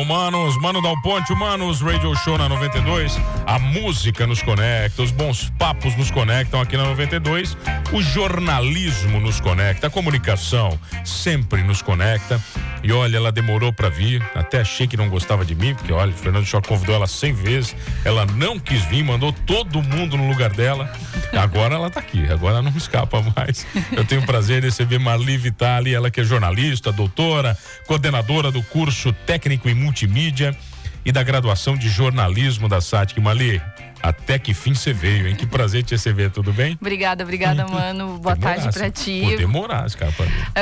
humanos, Mano Dal Ponte, Humanos, Radio Show na 92. A música nos conecta, os bons papos nos conectam aqui na 92. O jornalismo nos conecta, a comunicação sempre nos conecta. E olha, ela demorou pra vir, até achei que não gostava de mim, porque olha, o Fernando Choque convidou ela 100 vezes, ela não quis vir, mandou todo mundo no lugar dela. Agora ela tá aqui, agora não me escapa mais. Eu tenho o prazer de receber Marli Vitali, ela que é jornalista, doutora, coordenadora do curso técnico em multimídia e da graduação de jornalismo da SATIC. Marli, até que fim você veio, hein? Que prazer te receber, tudo bem? Obrigada, mano. Boa tarde pra ti. Pô, demorar, cara.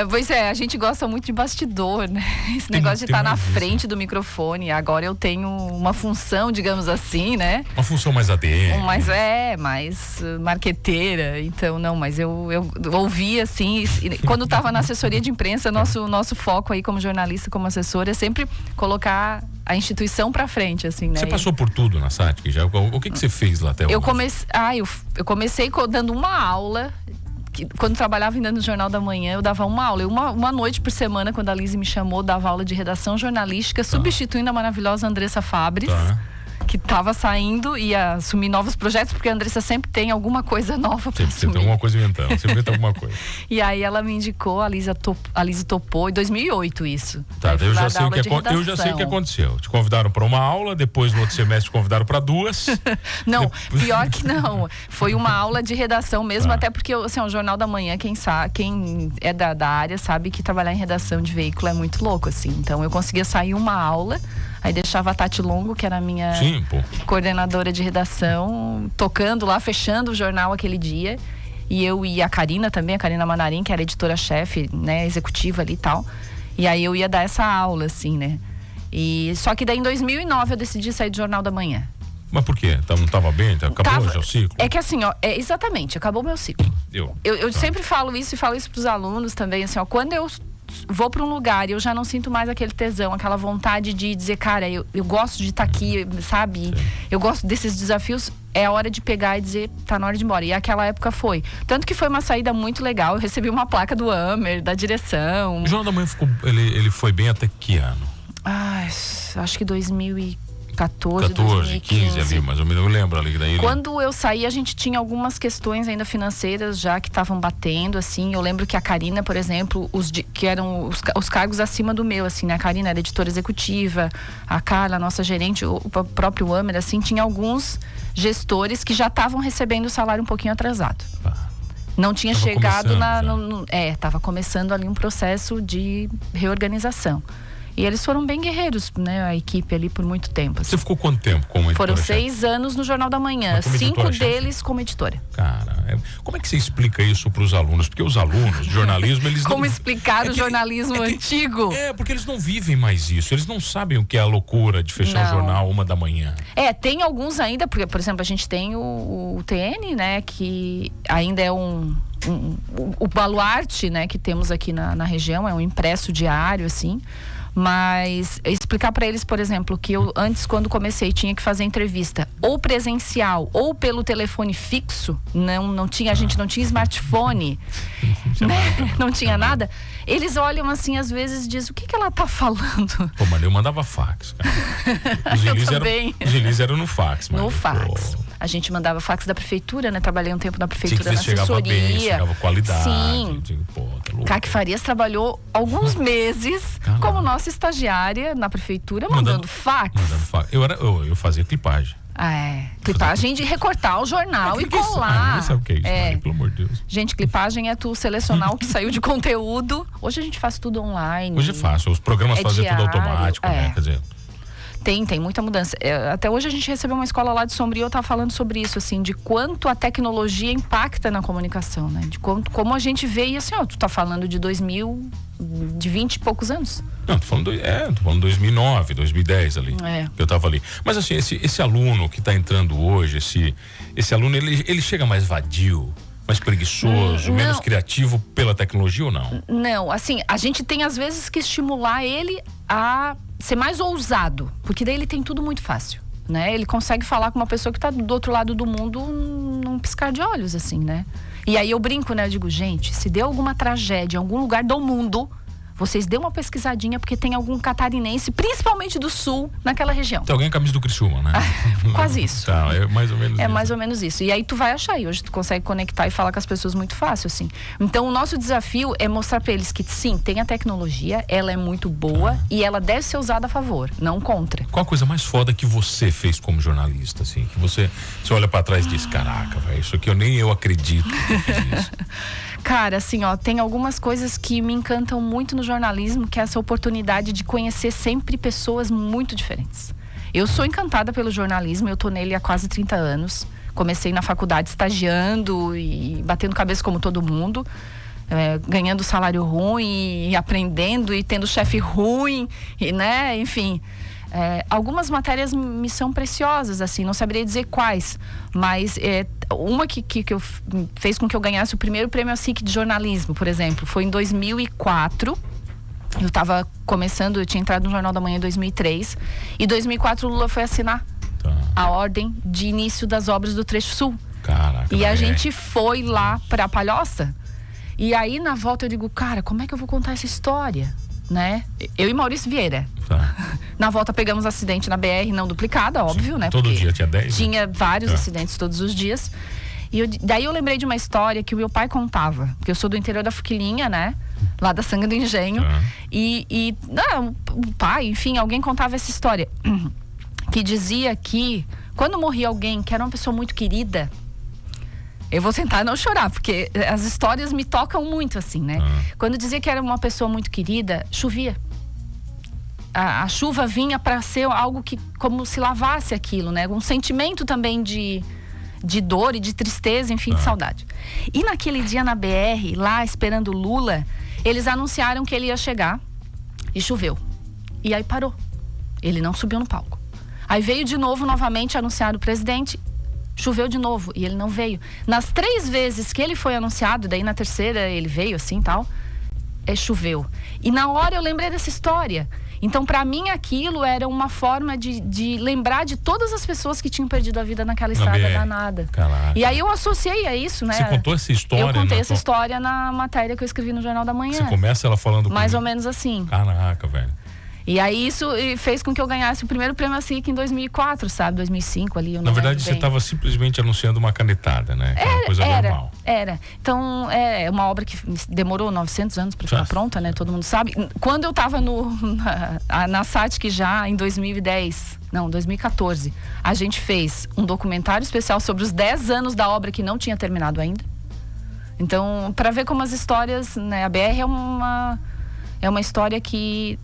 Pois é, a gente gosta muito de bastidor, né? Esse negócio de estar na frente do microfone. Agora eu tenho uma função, digamos assim, né? Uma função mais ADM. Mais marqueteira. Então, não, mas eu ouvi assim, quando tava na assessoria de imprensa, nosso foco aí como jornalista, como assessora, é sempre colocar a instituição pra frente, assim, né? Você passou por tudo na SATIC já? O que você fez lá até hoje? Eu comecei dando uma aula. Quando trabalhava ainda no Jornal da Manhã, eu dava uma aula. Uma noite por semana, quando a Lise me chamou, dava aula de redação jornalística, substituindo a maravilhosa Andressa Fabres. Que estava saindo e ia assumir novos projetos, porque a Andressa sempre tem alguma coisa nova para assumir. Tem alguma coisa inventando, sempre inventa alguma coisa. E aí ela me indicou, a Lise topou, em 2008 isso. Tá, eu já sei o que aconteceu. Te convidaram para uma aula, depois no outro semestre te convidaram para duas. Não, pior que não. Foi uma aula de redação mesmo, até porque assim, o Jornal da Manhã, quem é da área sabe que trabalhar em redação de veículo é muito louco, assim. Então eu conseguia sair uma aula, aí deixava a Tati Longo, que era a minha coordenadora de redação, tocando lá, fechando o jornal aquele dia. E eu e a Karina também, a Karina Manarim, que era editora-chefe, né, executiva ali e tal. E aí eu ia dar essa aula, assim, né? Só que daí em 2009 eu decidi sair do Jornal da Manhã. Mas por quê? Não estava bem? Acabou já o ciclo? É que assim, ó, exatamente, acabou o meu ciclo. Eu sempre falo isso e falo isso pros alunos também, assim, ó, quando eu vou para um lugar e eu já não sinto mais aquele tesão, aquela vontade de dizer, cara, eu gosto de estar aqui, sabe? Sim. Eu gosto desses desafios, é a hora de pegar e dizer, tá na hora de ir embora. E aquela época foi. Tanto que foi uma saída muito legal, eu recebi uma placa do Amer, da direção. O Jornal da Manhã ele foi bem até que ano? Acho que 2014, 15 ali, mas eu me lembro ali daí. Quando eu saí, a gente tinha algumas questões ainda financeiras já que estavam batendo, assim. Eu lembro que a Karina, por exemplo, que eram os cargos acima do meu, assim, né? A Karina era editora executiva, a Carla, nossa gerente, o próprio Amer, assim, tinha alguns gestores que já estavam recebendo o salário um pouquinho atrasado. Não tinha chegado estava começando ali um processo de reorganização. E eles foram bem guerreiros, né? A equipe ali por muito tempo. Assim. Você ficou quanto tempo como editora? Foram 6 anos no Jornal da Manhã, 5 deles como editora. Cara, como é que você explica isso para os alunos? Porque os alunos de jornalismo, eles Como explicar o jornalismo antigo? Porque eles não vivem mais isso. Eles não sabem o que é a loucura de fechar o jornal 1h. Tem alguns ainda, porque, por exemplo, a gente tem o TN, né? Que ainda é o baluarte, né? Que temos aqui na região, é um impresso diário, assim. Mas explicar para eles, por exemplo, que eu antes, quando comecei, tinha que fazer entrevista ou presencial ou pelo telefone fixo, a gente não tinha smartphone, não tinha nada. Eles olham assim, às vezes, dizem, o que ela tá falando? Pô, mas eu mandava fax, cara. Os Elis eram no fax. No fax. A gente mandava fax da prefeitura, né? Trabalhei um tempo na prefeitura, na assessoria. Chegava bem, chegava qualidade. Sim. Caque Farias trabalhou alguns meses como nossa estagiária na prefeitura, mandando fax. Eu fazia clipagem. Clipagem de recortar o jornal e colar. Não sabe o que é isso, Maria, pelo amor de Deus. Gente, clipagem é tu selecionar o que saiu de conteúdo. Hoje a gente faz tudo online. Hoje é fácil, os programas fazem tudo automático, né? Quer dizer... Tem muita mudança. Até hoje a gente recebeu uma escola lá de Sombrio, eu estava falando sobre isso, assim, de quanto a tecnologia impacta na comunicação, né? De como a gente vê, e assim, tu tá falando de 2000, de 20 e poucos anos. Não, tô falando 2009, 2010 ali, que eu tava ali. Mas assim, esse aluno que tá entrando hoje, esse aluno, ele chega mais vadio, mais preguiçoso, menos criativo pela tecnologia ou não? Não, assim, a gente tem às vezes que estimular ele a ser mais ousado, porque daí ele tem tudo muito fácil, né? Ele consegue falar com uma pessoa que está do outro lado do mundo num piscar de olhos, assim, né? E aí eu brinco, né? Eu digo, gente, se deu alguma tragédia em algum lugar do mundo, vocês dêem uma pesquisadinha, porque tem algum catarinense, principalmente do sul, naquela região. Tem alguém com a camisa do Criciúma, né? Quase isso. Tá, é mais ou menos isso. É mais ou menos isso. E aí tu vai achar, e hoje tu consegue conectar e falar com as pessoas muito fácil, assim. Então o nosso desafio é mostrar para eles que sim, tem a tecnologia, ela é muito boa e ela deve ser usada a favor, não contra. Qual a coisa mais foda que você fez como jornalista, assim? Que você olha para trás e diz, caraca, velho, isso aqui nem eu acredito que eu fiz isso. Cara, assim, ó, tem algumas coisas que me encantam muito no jornalismo, que é essa oportunidade de conhecer sempre pessoas muito diferentes. Eu sou encantada pelo jornalismo, eu tô nele há quase 30 anos. Comecei na faculdade estagiando e batendo cabeça como todo mundo, ganhando salário ruim e aprendendo e tendo chefe ruim, e, né, enfim... algumas matérias me são preciosas, assim, não saberia dizer quais, mas uma que fez com que eu ganhasse o primeiro prêmio ASIC de jornalismo, por exemplo, foi em 2004. Eu estava começando, eu tinha entrado no Jornal da Manhã em 2003, e em 2004 o Lula foi assinar a ordem de início das obras do Trecho Sul. Caraca, e a gente foi lá pra Palhoça, e aí na volta eu digo, cara, como é que eu vou contar essa história? Né? Eu e Maurício Vieira. Tá. Na volta pegamos acidente na BR não duplicada, óbvio, né? Todo dia tinha 10? Tinha vários acidentes todos os dias. E daí eu lembrei de uma história que o meu pai contava, porque eu sou do interior da Fuquilinha, né? Lá da Sanga do Engenho. O pai, enfim, alguém contava essa história que dizia que quando morria alguém que era uma pessoa muito querida, eu vou tentar não chorar, porque as histórias me tocam muito, assim, né? Quando dizia que era uma pessoa muito querida, chovia. A chuva vinha para ser algo que, como se lavasse aquilo, né? Um sentimento também de dor e de tristeza, enfim, de saudade. E naquele dia na BR, lá esperando o Lula, eles anunciaram que ele ia chegar e choveu. E aí parou. Ele não subiu no palco. Aí veio de novo, novamente, anunciar o presidente. Choveu de novo e ele não veio. Nas 3 vezes que ele foi anunciado, daí na terceira ele veio assim, tal, choveu. E na hora eu lembrei dessa história. Então, pra mim, aquilo era uma forma de lembrar de todas as pessoas que tinham perdido a vida naquela estrada danada. Caraca. E aí eu associei a isso, né? Você contou essa história? Eu contei essa história na matéria que eu escrevi no Jornal da Manhã. Você começa ela falando mais ou menos assim. Caraca, velho. E aí isso fez com que eu ganhasse o primeiro prêmio ASIC em 2004, sabe? 2005 ali. Na verdade, você estava simplesmente anunciando uma canetada, né? Uma coisa normal. Era. Então, é uma obra que demorou 900 anos para ficar pronta, né? Todo mundo sabe. Quando eu estava na SATIC já, em 2014, a gente fez um documentário especial sobre os 10 anos da obra que não tinha terminado ainda. Então, para ver como as histórias, né? A BR é uma história que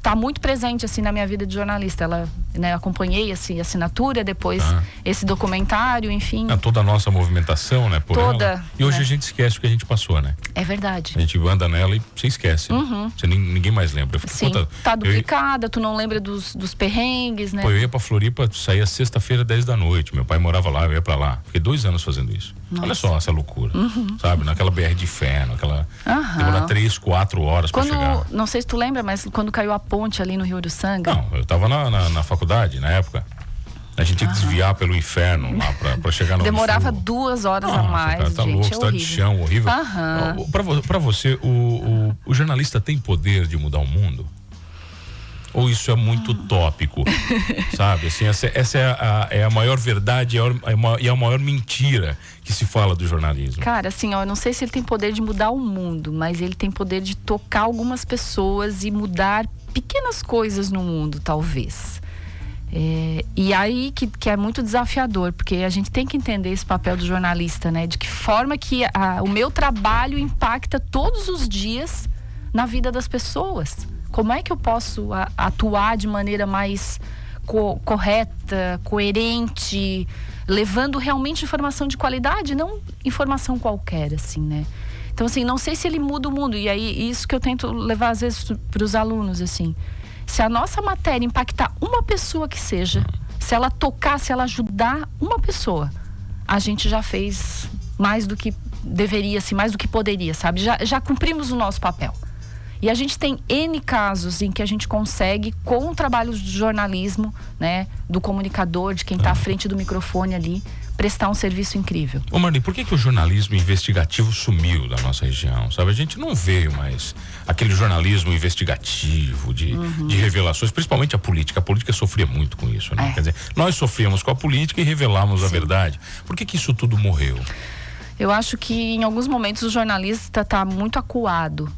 tá muito presente assim na minha vida de jornalista. Ela, né, acompanhei assim, a assinatura, depois esse documentário, enfim. Toda a nossa movimentação, né, por ela. E hoje a gente esquece o que a gente passou, né? É verdade. A gente anda nela e você esquece. Né? Ninguém mais lembra. Sim, tá duplicada, tu não lembra dos perrengues, né? Pô, eu ia pra Floripa, saía sexta-feira 10 da noite. Meu pai morava lá, eu ia pra lá. Fiquei 2 anos fazendo isso. Nossa. Olha só essa loucura, sabe? Naquela BR de inferno, demora 3, 4 horas pra chegar. Não sei se tu lembra, mas quando caiu a ponte ali no Rio do Sanga. Não, eu tava na faculdade, na época. A gente tinha que desviar pelo inferno lá pra chegar no Demorava 2 horas a mais, tá gente, louco, estrada de chão, horrível. Pra você, o jornalista tem poder de mudar o mundo? Ou isso é muito utópico, sabe? Assim, essa é a maior verdade e a maior mentira que se fala do jornalismo. Cara, assim, eu não sei se ele tem poder de mudar o mundo, mas ele tem poder de tocar algumas pessoas e mudar pequenas coisas no mundo, talvez. E aí que é muito desafiador, porque a gente tem que entender esse papel do jornalista, né? De que forma que o meu trabalho impacta todos os dias na vida das pessoas. Como é que eu posso atuar de maneira mais correta, coerente, levando realmente informação de qualidade, não informação qualquer, assim, né? Então, assim, não sei se ele muda o mundo. E aí, isso que eu tento levar, às vezes, para os alunos, assim. Se a nossa matéria impactar uma pessoa que seja, se ela tocar, se ela ajudar uma pessoa, a gente já fez mais do que deveria, assim, mais do que poderia, sabe? Já cumprimos o nosso papel. E a gente tem N casos em que a gente consegue, com o trabalho de jornalismo, né, do comunicador, de quem está à frente do microfone ali, prestar um serviço incrível. Ô Marli, por que o jornalismo investigativo sumiu da nossa região, sabe? A gente não vê mais aquele jornalismo investigativo de revelações, principalmente a política. A política sofria muito com isso, né? Quer dizer, nós sofríamos com a política e revelamos a verdade. Por que isso tudo morreu? Eu acho que em alguns momentos o jornalista está muito acuado,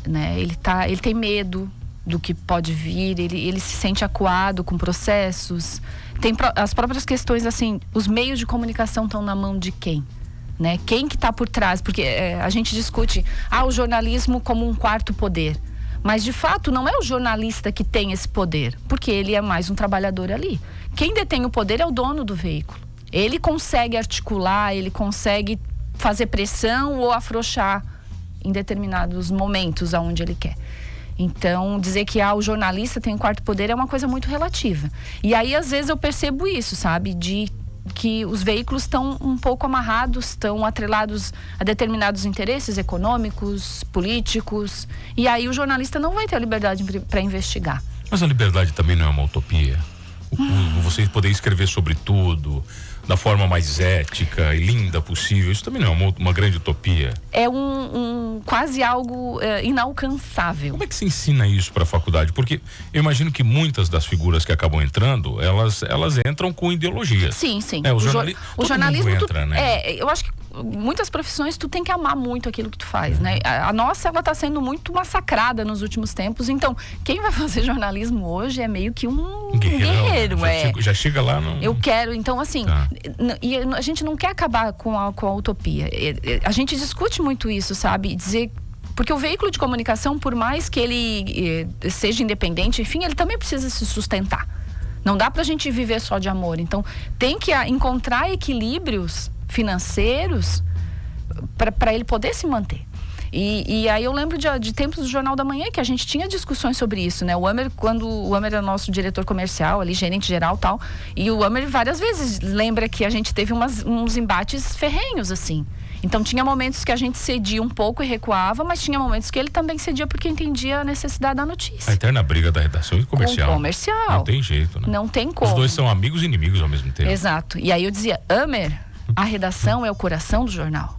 né? Ele tem medo do que pode vir, ele se sente acuado com processos. Tem as próprias questões, assim, os meios de comunicação estão na mão de quem? Né? Quem que está por trás? Porque a gente discute o jornalismo como um quarto poder. Mas, de fato, não é o jornalista que tem esse poder, porque ele é mais um trabalhador ali. Quem detém o poder é o dono do veículo. Ele consegue articular, ele consegue fazer pressão ou afrouxar em determinados momentos aonde ele quer. Então, dizer que o jornalista tem um quarto poder é uma coisa muito relativa. E aí, às vezes, eu percebo isso, sabe? De que os veículos estão um pouco amarrados, estão atrelados a determinados interesses econômicos, políticos. E aí o jornalista não vai ter a liberdade para investigar. Mas a liberdade também não é uma utopia? Você poder escrever sobre tudo da forma mais ética e linda possível, isso também não é uma grande utopia? É quase algo inalcançável. Como é que se ensina isso para a faculdade? Porque eu imagino que muitas das figuras que acabam entrando, elas entram com ideologia. Sim. O jornalismo entra, né? Eu acho que muitas profissões tu tem que amar muito aquilo que tu faz, né? A nossa, ela tá sendo muito massacrada nos últimos tempos, então quem vai fazer jornalismo hoje é meio que um guerreiro. Já chega lá no... Eu quero, então assim, e a gente não quer acabar com a utopia. A gente discute muito isso, sabe? Dizer... Porque o veículo de comunicação, por mais que ele seja independente, enfim, ele também precisa se sustentar. Não dá pra gente viver só de amor. Então, tem que encontrar equilíbrios financeiros para ele poder se manter. E aí eu lembro de tempos do Jornal da Manhã que a gente tinha discussões sobre isso, né? O Amer, quando o Amer era nosso diretor comercial, ali, gerente geral e tal, e o Amer várias vezes lembra que a gente teve uns embates ferrenhos, assim. Então tinha momentos que a gente cedia um pouco e recuava, mas tinha momentos que ele também cedia porque entendia a necessidade da notícia. A eterna briga da redação e comercial. Comercial. Não tem jeito, né? Não tem como. Os dois são amigos e inimigos ao mesmo tempo. Exato. E aí eu dizia, Amer, a redação é o coração do jornal.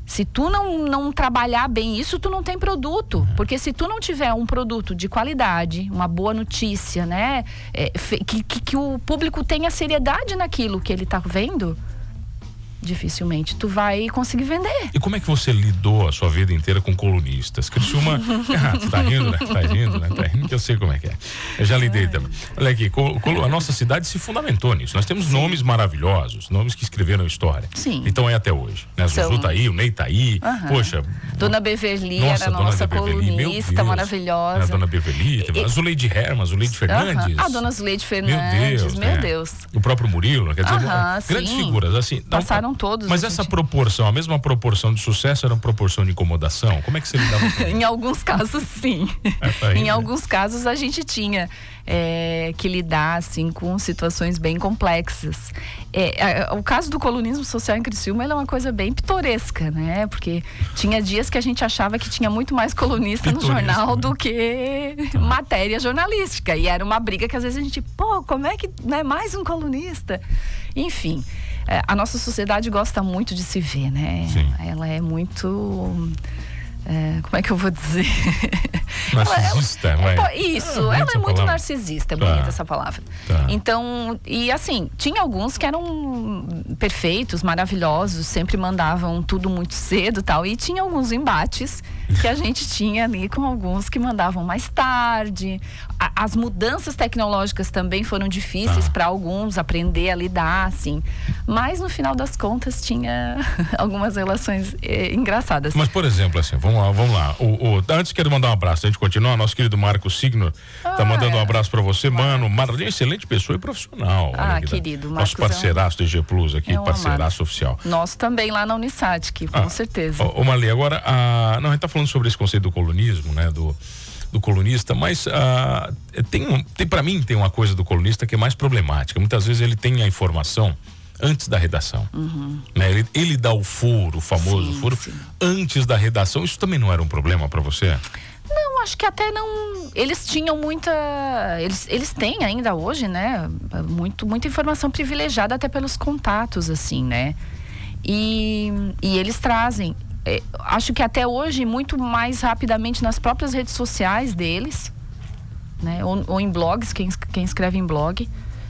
Se tu não trabalhar bem isso, tu não tem produto. Porque se tu não tiver um produto de qualidade, uma boa notícia, né? Que o público tenha seriedade naquilo que ele tá vendo, dificilmente tu vai conseguir vender. E como é que você lidou a sua vida inteira com colunistas? Criciúma, tu tá rindo, né? Tá rindo que eu sei como é que é. Eu já lidei também. Olha aqui, a nossa cidade se fundamentou nisso. Nós temos nomes maravilhosos, nomes que escreveram história. Sim. Então é até hoje. Né? A Zuzu tá aí, o Ney tá aí. Poxa. Dona Beverly era nossa colunista maravilhosa. A Dona Beverly, a Zuleide Herman, a Zuleide Fernandes. A Dona Zuleide Fernandes, meu Deus. O próprio Murilo, quer dizer, grandes figuras, assim. Passaram todos. Mas essa proporção, a mesma proporção de sucesso era uma proporção de incomodação? Como é que você lidava com isso? Em alguns casos, sim. Em alguns casos a gente tinha que lidar, assim, com situações bem complexas. O caso do colunismo social em Criciúma, ele é uma coisa bem pitoresca, né? Porque tinha dias que a gente achava que tinha muito mais colunista no jornal do que matéria jornalística. E era uma briga que às vezes a gente, como é que não é mais um colunista? Enfim, a nossa sociedade gosta muito de se ver, né? Sim. Ela é muito... como é que eu vou dizer? Narcisista, ela é muito narcisista, é bonita essa palavra. Então, e assim, tinha alguns que eram perfeitos, maravilhosos, sempre mandavam tudo muito cedo e tal, e tinha alguns embates que a gente tinha ali com alguns que mandavam mais tarde. As mudanças tecnológicas também foram difíceis para alguns aprender a lidar, assim. Mas no final das contas tinha algumas relações engraçadas. Mas, por exemplo, assim, vamos lá. Antes quero mandar um abraço, a gente continua, nosso querido Marco Signo tá mandando um abraço para você, mano. Marlene, excelente pessoa e profissional. Querido, Marcos. Nosso parceiraço do EG Plus aqui, parceiraço oficial. Nosso também lá na Unisatic, com certeza. Ô Marli, agora, a gente tá falando sobre esse conceito do colunismo, né, do colunista, mas para mim tem uma coisa do colunista que é mais problemática. Muitas vezes ele tem a informação antes da redação, né? Ele dá o furo, o famoso furo, antes da redação. Isso também não era um problema para você? Não, Não, acho que até não. Eles tinham muita. Eles têm ainda hoje, né? Muita informação privilegiada, até pelos contatos, assim, né? E eles trazem. Acho que até hoje, muito mais rapidamente nas próprias redes sociais deles, né? Ou em blogs, quem escreve em blog,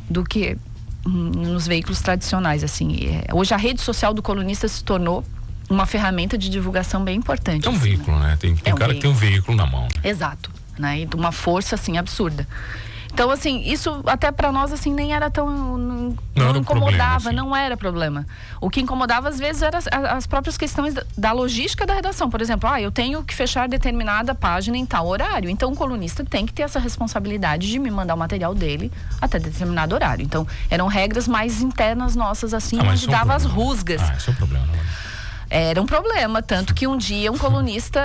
do que nos veículos tradicionais, assim. Hoje a rede social do colunista se tornou uma ferramenta de divulgação bem importante. É um veículo, né? Tem cara que tem um veículo na mão. Exato, né? E de uma força, assim, absurda. Então, assim, isso até pra nós, assim, nem era tão... Não incomodava, problema, assim. Não era problema. O que incomodava, às vezes, eram as próprias questões da logística da redação. Por exemplo, eu tenho que fechar determinada página em tal horário. Então, o colunista tem que ter essa responsabilidade de me mandar o material dele até determinado horário. Então, eram regras mais internas nossas, assim, onde dava as rusgas. Esse é o problema, não é? Era um problema, tanto que um dia um colunista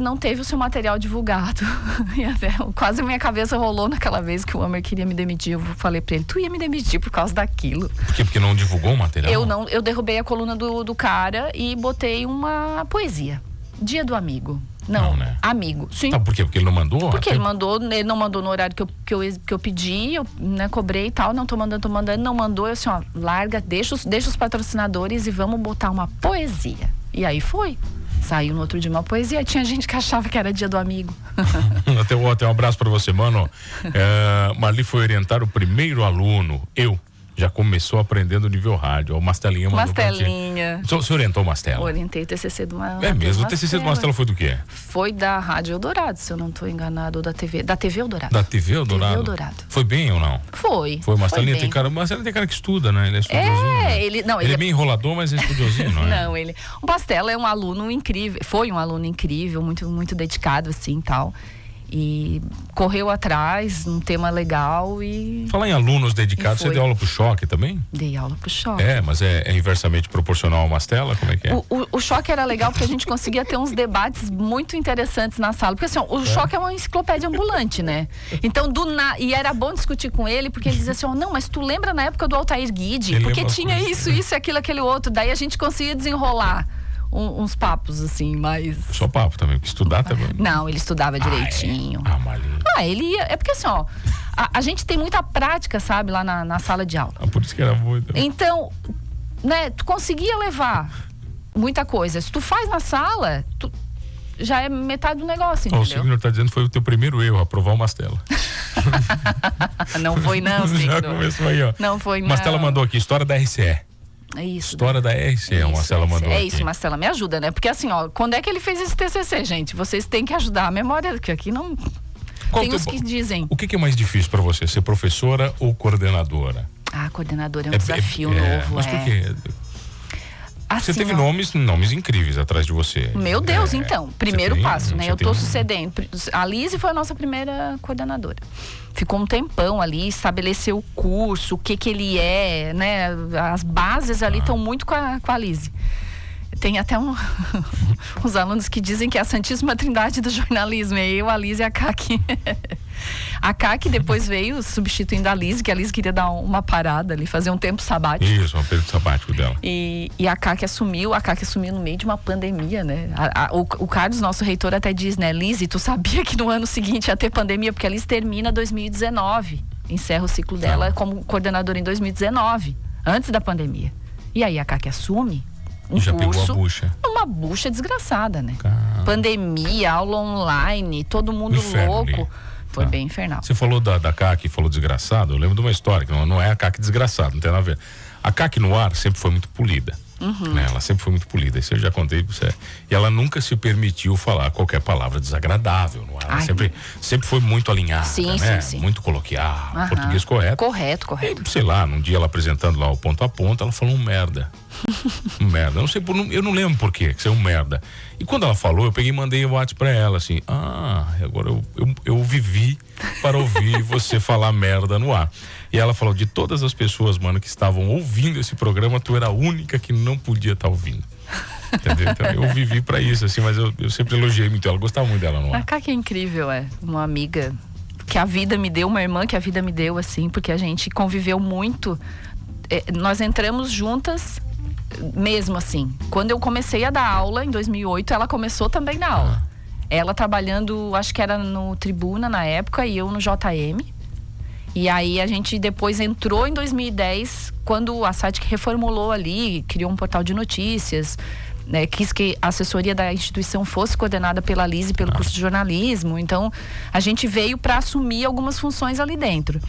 não teve o seu material divulgado. E até, quase a minha cabeça rolou naquela vez que o Homer queria me demitir. Eu falei pra ele, tu ia me demitir por causa daquilo. Por quê? Porque não divulgou o material? Eu derrubei a coluna do cara e botei uma poesia. Dia do amigo. Não, né? Amigo. Sim. Tá, por quê? Porque ele não mandou? Porque ele não mandou no horário que eu pedi, eu, né, cobrei e tal, não tô mandando, não mandou, eu assim, larga, deixa os patrocinadores e vamos botar uma poesia. E aí foi. Saiu no outro dia uma poesia, tinha gente que achava que era dia do amigo. Até um abraço pra você, mano. Marli foi orientar o primeiro aluno, já começou aprendendo nível rádio. O Mastelinha mandou. Mastelinha. Você orientou o Mastela? Orientei o TCC do Mastela. É mesmo? O TCC do Mastela foi do quê? Foi da Rádio Eldorado, se eu não estou enganado, ou da TV Eldorado. Da TV Eldorado? TV Eldorado. Foi bem ou não? Foi. Foi o Mastelinha. O Mastela tem cara que estuda, né? Ele é estudiosinho. Ele é bem enrolador, mas é estudiosinho, não é? Não, o Mastela é um aluno incrível, foi um aluno incrível, muito, muito dedicado, assim, tal. E correu atrás, um tema legal e... Falar em alunos dedicados, você deu aula pro Choque também? Dei aula pro Choque. Mas é inversamente proporcional ao Mastela? Como é que é? O Choque era legal porque a gente conseguia ter uns debates muito interessantes na sala. Porque assim, o Choque é uma enciclopédia ambulante, né? Então, e era bom discutir com ele, porque ele dizia assim, não, mas tu lembra na época do Altair Guide? Porque tinha isso, aquilo, aquele outro. Daí a gente conseguia desenrolar uns papos, assim, mais... Só papo também, porque estudar também. Não, ele estudava direitinho. Ele ia... É porque assim, a gente tem muita prática, sabe, lá na sala de aula. Por isso que era muito. Então, né, tu conseguia levar muita coisa. Se tu faz na sala, já é metade do negócio, entendeu? O Signo tá dizendo que foi o teu primeiro erro, aprovar o Mastela. Não foi não, Signo. Já começou aí, ó. Não foi não. Mastela mandou aqui, história da RCE. É isso. História da RCE, o Marcela mandou aqui. É isso, Marcela, me ajuda, né? Porque assim, quando é que ele fez esse TCC, gente? Vocês têm que ajudar a memória, que aqui não... Tem os que dizem. O que é mais difícil pra você, ser professora ou coordenadora? Coordenadora é um desafio novo, Mas por quê? Assim, você teve nomes incríveis atrás de você. Meu Deus, então. Primeiro passo, né? Eu tô sucedendo. A Lise foi a nossa primeira coordenadora. Ficou um tempão ali, estabeleceu o curso, o que ele é, né? As bases ali estão muito com a Lise. Tem até uns alunos que dizem que é a Santíssima Trindade do jornalismo. É eu, a Lise e a Kaki. A Kaki depois veio substituindo a Lise, que a Lise queria dar uma parada ali, fazer um tempo sabático. Isso, um período sabático dela. E a Kaki assumiu no meio de uma pandemia, né? O Carlos, nosso reitor, até diz, né? Lise, tu sabia que no ano seguinte ia ter pandemia? Porque a Lise termina 2019. Encerra o ciclo dela como coordenadora em 2019, antes da pandemia. E aí a Kaki assume já pegou a bucha. Uma bucha desgraçada, né? Pandemia, aula online, todo mundo louco. Ali. Foi bem infernal. Você falou da Kaki, falou desgraçado. Eu lembro de uma história, que não é a Kaki desgraçada, não tem nada a ver. A Kaki no ar sempre foi muito polida. Né? Ela sempre foi muito polida, isso eu já contei pra você. E ela nunca se permitiu falar qualquer palavra desagradável no ar. Ela sempre foi muito alinhada, né? Sim. Muito coloquial, português correto. Correto. E, sei lá, num dia ela apresentando lá o ponto a ponto, ela falou merda. Merda. Eu não lembro por quê, que isso é merda. E quando ela falou, eu peguei e mandei o WhatsApp pra ela, assim, agora eu vivi para ouvir você falar merda no ar. E ela falou, de todas as pessoas, mano, que estavam ouvindo esse programa, tu era a única que não podia estar ouvindo. Entendeu? Então, eu vivi pra isso, assim, mas eu sempre elogiei muito ela, gostava muito dela no ar. A Kaki é incrível, uma amiga que a vida me deu, uma irmã que a vida me deu, assim, porque a gente conviveu muito. Nós entramos juntas, mesmo assim. Quando eu comecei a dar aula, em 2008, ela começou também na aula. Ela trabalhando, acho que era no Tribuna na época, e eu no JM. E aí a gente depois entrou em 2010, quando a SATIC reformulou ali, criou um portal de notícias, né, quis que a assessoria da instituição fosse coordenada pela Liz e pelo curso de jornalismo. Então a gente veio para assumir algumas funções ali dentro.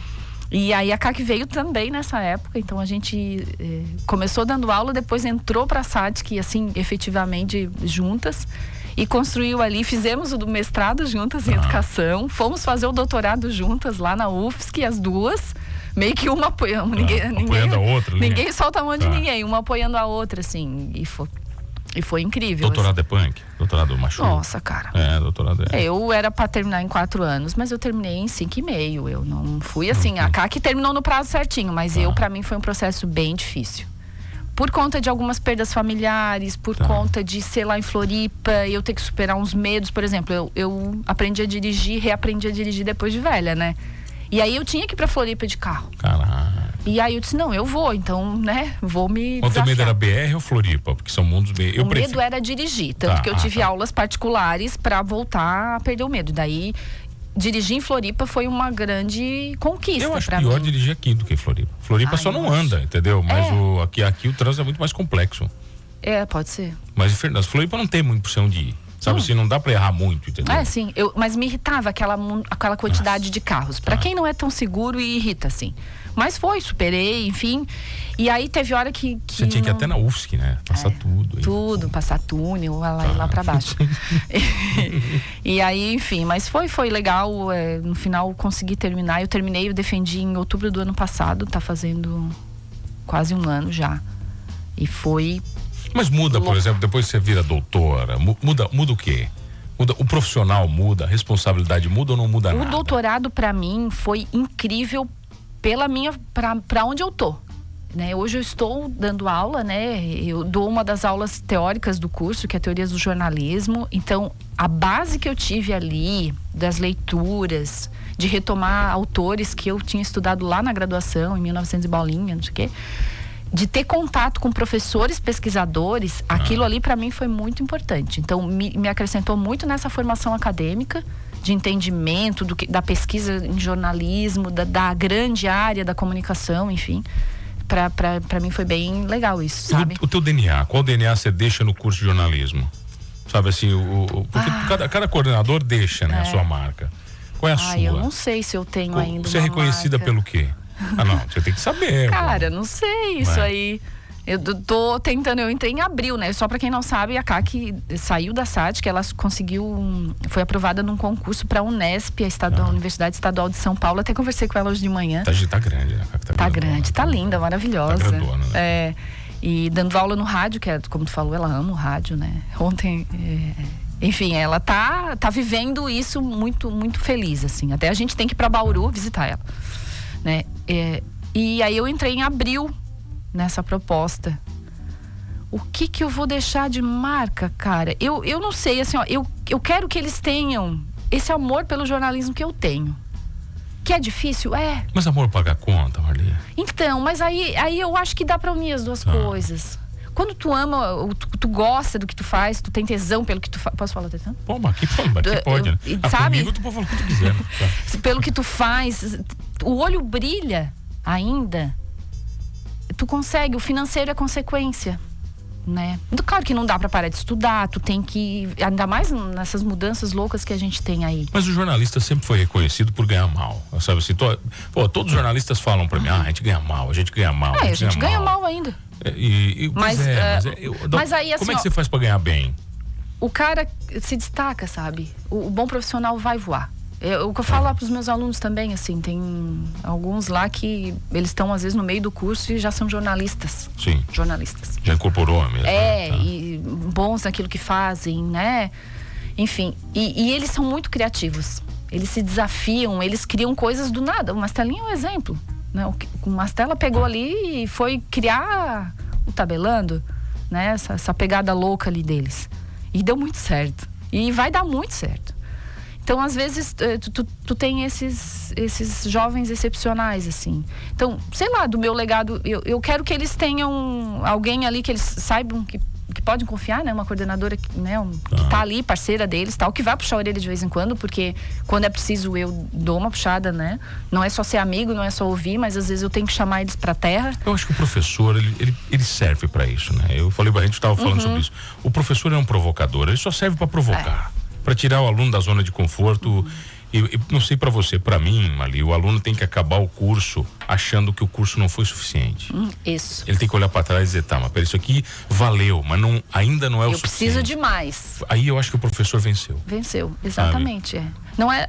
E aí a CAC veio também nessa época, então a gente começou dando aula, depois entrou para a SATIC, assim, efetivamente juntas. E construiu ali, fizemos o do mestrado juntas em educação, fomos fazer o doutorado juntas lá na UFSC, as duas, meio que uma apoiando, apoiando a outra. Ninguém solta a mão de ninguém, uma apoiando a outra, assim, e foi incrível. Doutorado assim. É punk? Doutorado machuca? Nossa, cara. Doutorado é. Eu era pra terminar em 4 anos, mas eu terminei em 5,5. Eu não fui assim, a CAC terminou no prazo certinho, mas pra mim foi um processo bem difícil. Por conta de algumas perdas familiares, por conta de ser lá em Floripa, eu ter que superar uns medos. Por exemplo, eu aprendi a dirigir, reaprendi a dirigir depois de velha, né? E aí eu tinha que ir pra Floripa de carro. Caraca. E aí eu disse, não, eu vou, então, né, vou me desafiar. O teu medo era BR ou Floripa? Porque são mundos bem... O medo era dirigir, tanto que eu tive aulas particulares pra voltar a perder o medo. Daí... dirigir em Floripa foi uma grande conquista. Eu acho pior dirigir aqui do que Floripa. Floripa só não anda, entendeu? Mas aqui o trânsito é muito mais complexo. Pode ser. Mas em Fernando, Floripa não tem muita opção de ir. Sabe assim, não dá pra errar muito, entendeu? Sim. Mas me irritava aquela quantidade de carros. Pra quem não é tão seguro, irrita, assim. Mas superei, enfim. E aí teve hora que você tinha que ir até na UFSC, né? Passar tudo. Tudo, passar túnel, lá pra baixo. E aí, enfim, mas foi legal. No final consegui terminar. Eu defendi em outubro do ano passado. Tá fazendo quase 1 ano já. E foi... Mas muda, por exemplo, depois que você vira doutora, muda o quê? O profissional muda, a responsabilidade muda ou não muda nada? O doutorado pra mim foi incrível pra onde eu tô. Né? Hoje eu estou dando aula, né? Eu dou uma das aulas teóricas do curso, que é Teorias do Jornalismo. Então, a base que eu tive ali, das leituras, de retomar autores que eu tinha estudado lá na graduação, em 1900 e bolinha, não sei o quê, de ter contato com professores pesquisadores, aquilo ali para mim foi muito importante. Então, me acrescentou muito nessa formação acadêmica, de entendimento da pesquisa em jornalismo, da grande área da comunicação, enfim. Pra mim foi bem legal isso, sabe? O teu DNA, qual DNA você deixa no curso de jornalismo? Sabe assim, porque cada coordenador deixa, né, a sua marca. Qual é a sua? Eu não sei se eu tenho ainda Você é reconhecida pelo quê? Não, você tem que saber. Cara, não sei isso aí. Eu tô tentando, eu entrei em abril, né? Só pra quem não sabe, a CAC saiu da SATIC, ela foi aprovada num concurso pra Unesp, a Universidade Estadual de São Paulo. Até conversei com ela hoje de manhã. Tá grande, né? Tá grande, tá linda, maravilhosa. Tá grandona, né? E dando aula no rádio, que é, como tu falou, ela ama o rádio, né? Ontem, enfim, ela tá vivendo isso muito, muito feliz, assim. Até a gente tem que ir pra Bauru visitar ela, né? E aí eu entrei em abril nessa proposta. O que eu vou deixar de marca, cara? Eu não sei, assim, ó, eu quero que eles tenham esse amor pelo jornalismo que eu tenho. Que é difícil? Mas amor paga a conta, Marli. Então, mas aí eu acho que dá pra unir as duas coisas. Quando tu ama, tu gosta do que tu faz, tu tem tesão pelo que tu faz. Posso falar tesão? Pô, mas aqui pode, né? Sabe? Comigo tu pode falar o que tu quiser. Pelo que tu faz, o olho brilha ainda. Tu consegue, o financeiro é consequência, né? Claro que não dá pra parar de estudar, tu tem que, ainda mais nessas mudanças loucas que a gente tem aí. Mas o jornalista sempre foi reconhecido por ganhar mal, sabe assim? Todos os jornalistas falam pra mim, a gente ganha mal, a gente ganha mal. A gente ganha mal ainda. Mas aí, assim, como é que você faz pra ganhar bem? O cara se destaca, sabe? O bom profissional vai voar. O que eu falo lá pros meus alunos também, assim, tem alguns lá que eles estão às vezes no meio do curso e já são jornalistas. Sim. Jornalistas. Já incorporou mesmo. E bons naquilo que fazem, né? Enfim, e eles são muito criativos. Eles se desafiam, eles criam coisas do nada. O Mastelinha é um exemplo, né? O Mastela pegou ali e foi criar o Tabelando, né? Essa pegada louca ali deles. E deu muito certo. E vai dar muito certo. Então, às vezes, tu tem esses jovens excepcionais, assim. Então, sei lá, do meu legado, eu quero que eles tenham alguém ali que eles saibam que podem confiar, né? Uma coordenadora, né? Que tá ali, parceira deles, tal, que vai puxar a orelha de vez em quando, porque quando é preciso eu dou uma puxada, né? Não é só ser amigo, não é só ouvir, mas às vezes eu tenho que chamar eles pra terra. Eu acho que o professor, ele serve pra isso, né? Eu falei, a gente tava falando sobre isso. O professor é um provocador, ele só serve pra provocar, pra tirar o aluno da zona de conforto. E não sei pra você, pra mim, Mali, o aluno tem que acabar o curso achando que o curso não foi suficiente. Isso. Ele tem que olhar pra trás e dizer, tá, mas isso aqui valeu, mas ainda não é o suficiente. Eu preciso de mais. Aí eu acho que o professor venceu. Venceu, exatamente. Não é,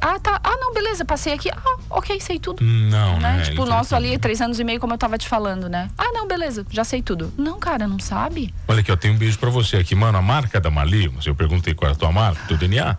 não, beleza, passei aqui, ok, sei tudo. Não, né? né? Tipo, o nosso ali, 3 anos e meio, como eu tava te falando, né? Não, beleza, já sei tudo. Não, cara, não sabe. Olha aqui, eu tenho um beijo pra você aqui, mano, a marca da Mali, eu perguntei qual é a tua marca, teu DNA,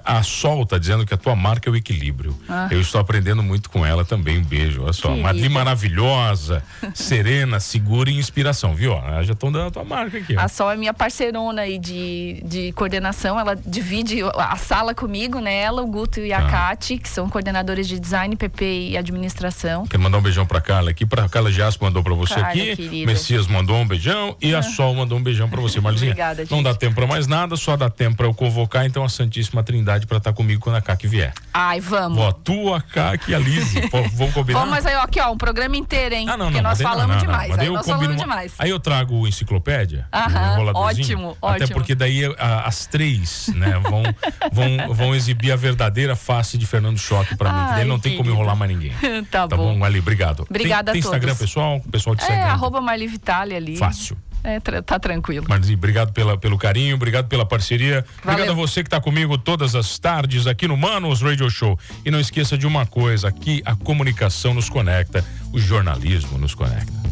a Sol tá dizendo que a tua marca é o equilíbrio. Eu estou aprendendo muito com ela também, um beijo, olha só, Mali maravilhosa, serena, segura e inspiração, viu? Já estão dando a tua marca aqui. A Sol é minha parceirona aí de coordenação, ela divide a sala comigo, né? Ela, o Guto e a Kati, que são coordenadores de design, PP e administração. Quero mandar um beijão pra Carla aqui, pra Carla Giasco mandou pra você aqui, querida. Messias mandou um beijão e a Sol mandou um beijão pra você, Marlizinha. Obrigada, gente. Não dá tempo pra mais nada, só dá tempo pra eu convocar então a Santíssima Trindade pra estar comigo quando a Kaki vier. Ai, vamos. Ó, tu, a Kaki e a Lizzy, vamos combinar? Vamos, mas aí, ó, aqui, ó, um programa inteiro, hein? Porque nós falamos demais. Aí nós falamos demais. Aí eu trago o enciclopédia, ótimo. Até porque daí as 3, né, vão exibir a verdadeira face de Fernando Choque pra mim, que daí não tem como enrolar mais ninguém. Tá bom, Ali, obrigado. Obrigada tem a todos. Instagram, pessoal? O pessoal te segue. @Marli Vitali ali. Fácil. Tá tranquilo. Marli, obrigado pelo carinho, obrigado pela parceria. Valeu. Obrigado a você que tá comigo todas as tardes aqui no Manos Radio Show. E não esqueça de uma coisa, aqui a comunicação nos conecta, o jornalismo nos conecta.